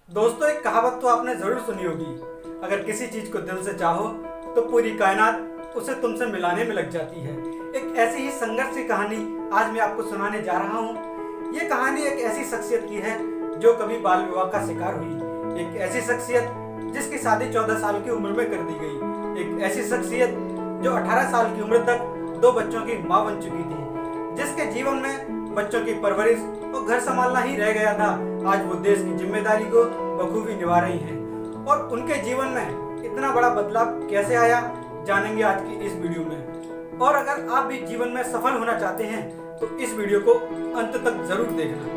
दोस्तों, एक कहावत तो आपने जरूर सुनी होगी, अगर किसी चीज को दिल से चाहो तो पूरी कायनात उसे तुमसे मिलाने में लग जाती है। एक ऐसी ही संघर्ष की कहानी आज मैं आपको सुनाने जा रहा हूँ। ये कहानी एक ऐसी शख्सियत की है जो कभी बाल विवाह का शिकार हुई, एक ऐसी शख्सियत जिसकी शादी 14 साल की उम्र में कर दी गई, एक ऐसी शख्सियत जो 18 साल की उम्र तक 2 बच्चों की माँ बन चुकी थी, जिसके जीवन में बच्चों की परवरिश और घर संभालना ही रह गया था। आज वो देश की जिम्मेदारी को बखूबी निभा रही हैं और उनके जीवन में इतना बड़ा बदलाव कैसे आया जानेंगे आज की इस वीडियो में। और अगर आप भी जीवन में सफल होना चाहते हैं तो इस वीडियो को अंत तक जरूर देखना।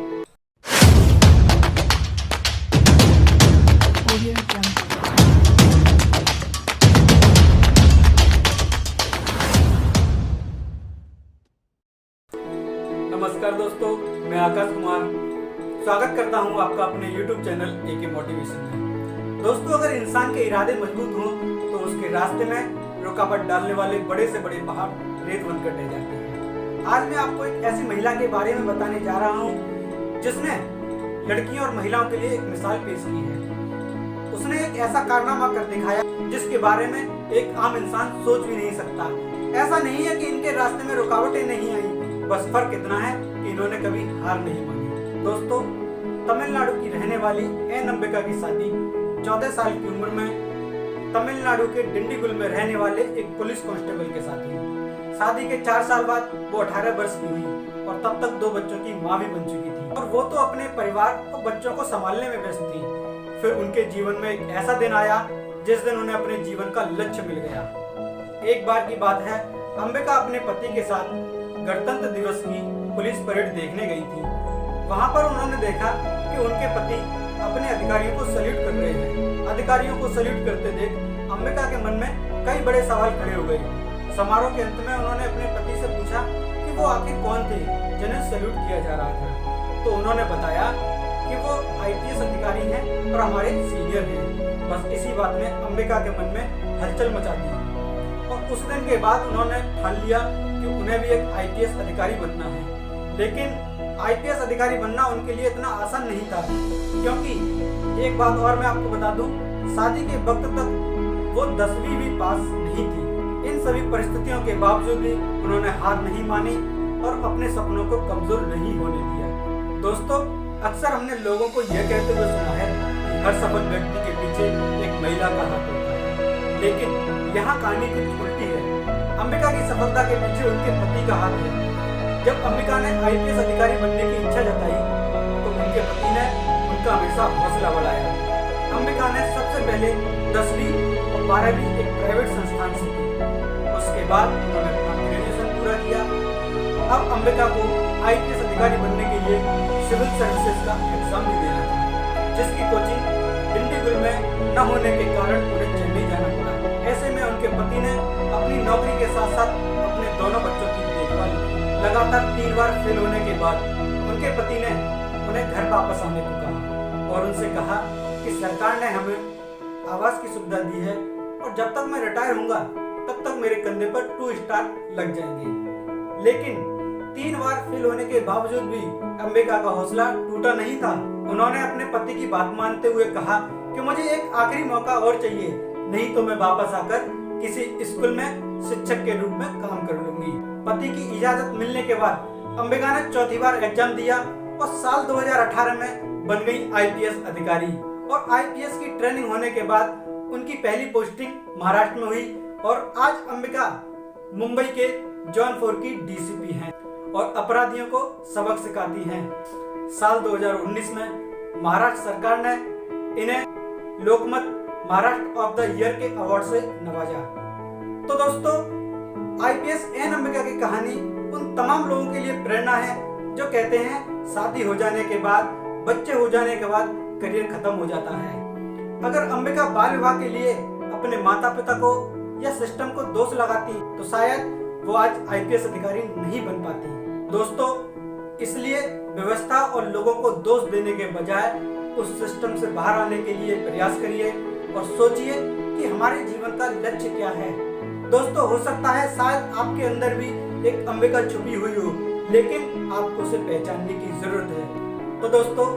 नमस्कार दोस्तों, मैं आकाश कुमार स्वागत करता हूं आपका अपने YouTube चैनल एके मोटिवेशन में। दोस्तों, अगर इंसान के इरादे मजबूत हों तो उसके रास्ते में रुकावट डालने वाले बड़े से बड़े पहाड़ रेत बनकर रह जाते हैं। आज मैं आपको एक ऐसी महिला के बारे में बताने जा रहा हूं जिसने लड़कियों और महिलाओं के लिए एक मिसाल पेश की है। उसने एक ऐसा कारनामा कर दिखाया जिसके बारे में एक आम इंसान सोच भी नहीं सकता। ऐसा नहीं है कि इनके रास्ते में रुकावटें नहीं आई, बस फर्क इतना है कि इन्होंने कभी हार नहीं मानी। दोस्तों, तमिलनाडु की रहने वाली एन अंबिका की शादी 14 साल की उम्र में तमिलनाडु के डिंडीगुल में रहने वाले एक पुलिस कांस्टेबल के साथ हुई। शादी के 4 साल बाद वो 18 वर्ष की हुई और तब तक 2 बच्चों की माँ भी बन चुकी थी और वो तो अपने परिवार और बच्चों को संभालने में व्यस्त थी। फिर उनके जीवन में एक ऐसा दिन आया जिस दिन उन्हें अपने जीवन का लक्ष्य मिल गया। एक बार की बात है, अंबिका अपने पति के साथ गणतंत्र दिवस की पुलिस परेड देखने गई थी। वहां पर उन्होंने देखा कि उनके पति अपने अधिकारियों को सैल्यूट कर रहे हैं। अधिकारियों को सैल्यूट करते देख अंबिका के मन में कई बड़े सवाल खड़े हो गए। समारोह के अंत में उन्होंने अपने पति से पूछा कि वो आखिर कौन थे जिन्हें सैल्यूट किया जा रहा था। तो उन्होंने बताया कि वो IPS अधिकारी हैं और हमारे सीनियर हैं। बस इसी बात ने अंबिका के मन में हलचल मचा दी और उस दिन के बाद उन्होंने ठान लिया कि उन्हें भी एक IPS अधिकारी बनना है। लेकिन IPS अधिकारी बनना उनके लिए इतना आसान नहीं था, क्योंकि एक बात और मैं आपको बता दूं, शादी के वक्त तक वो 10वीं भी पास नहीं थी। इन सभी परिस्थितियों के बावजूद भी उन्होंने हार नहीं मानी और अपने सपनों को कमजोर नहीं होने दिया। दोस्तों, अक्सर हमने लोगों को यह कहते हुए सुना है कि हर सफल व्यक्ति के पीछे एक महिला का हाथ होता है, लेकिन यहाँ कहानी कुछ उल्टी है। अंबिका की सफलता के पीछे उनके पति का हाथ है। जब अंबिका ने IPS अधिकारी बनने की इच्छा जताई तो उनके पति ने उनका हमेशा हौसला बढ़ाया। अंबिका ने सबसे पहले 10वीं और 12वीं एक प्राइवेट संस्थान से की। उसके बाद उन्होंने अपना ग्रेजुएशन पूरा किया। अब अंबिका को IPS अधिकारी बनने के लिए सिविल सर्विसेज का एग्जाम भी देना था, जिसकी कोचिंग डिंडीगुल में न होने के कारण उन्हें चेन्नई जाना पड़ा। ऐसे में उनके पति ने अपनी नौकरी के साथ साथ अपने दोनों बच्चों की देखभाल की। लगातार 3 बार फेल होने के बाद उनके पति ने उन्हें घर वापस आने को कहा और उनसे कहा कि सरकार ने हमें आवास की सुविधा दी है और जब तक मैं रिटायर होऊंगा तब तक मेरे कंधे पर 2 स्टार लग जाएंगे। लेकिन 3 बार फेल होने के बावजूद भी अंबिका का हौसला टूटा नहीं था। उन्होंने अपने पति की बात मानते हुए कहा कि मुझे एक आखिरी मौका और चाहिए, नहीं तो मैं वापस आकर किसी स्कूल में शिक्षक के रूप में काम कर लूंगी। पति की इजाजत मिलने के बाद अंबिका ने 4थी बार एग्जाम दिया और साल 2018 में बन गई IPS अधिकारी। और IPS की ट्रेनिंग होने के बाद उनकी पहली पोस्टिंग महाराष्ट्र में हुई और आज अंबिका मुंबई के जौनपुर की DCP हैं और अपराधियों को सबक सिखाती हैं। साल 2019 में महाराष्ट्र सरकार ने इन्हें लोकमत महाराष्ट्र ऑफ द ईयर के अवार्ड से नवाजा। तो दोस्तों, IPS एन अंबिका की कहानी उन तमाम लोगों के लिए प्रेरणा है जो कहते हैं शादी हो जाने के बाद, बच्चे हो जाने के बाद करियर खत्म हो जाता है। अगर अंबिका बाल विवाह के लिए अपने माता पिता को या सिस्टम को दोष लगाती तो शायद वो आज IPS अधिकारी नहीं बन पाती। दोस्तों, इसलिए व्यवस्था और लोगों को दोष देने के बजाय उस सिस्टम से बाहर आने के लिए प्रयास करिए और सोचिए कि हमारे जीवन का लक्ष्य क्या है। दोस्तों, हो सकता है शायद आपके अंदर भी एक अंबिका छुपी हुई हो, लेकिन आपको उसे पहचानने की जरूरत है। तो दोस्तों,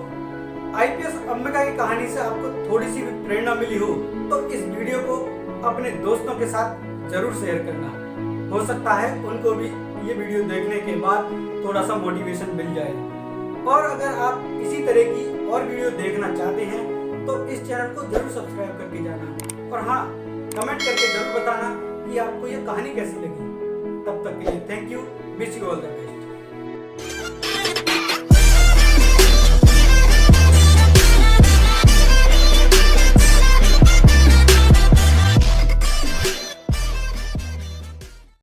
आईपीएस अंबिका की कहानी से आपको थोड़ी सी भी प्रेरणा मिली हो तो इस वीडियो को अपने दोस्तों के साथ जरूर शेयर करना। हो सकता है उनको भी ये वीडियो देखने के बाद थोड़ा सा मोटिवेशन मिल जाए। और अगर आप इसी तरह की और वीडियो देखना चाहते हैं तो इस चैनल को जरूर सब्सक्राइब करके जाना। और हाँ, कमेंट करके जरूर बताना कि आपको ये कहानी कैसी लगी। तब तक के लिए thank you, wish you all the best.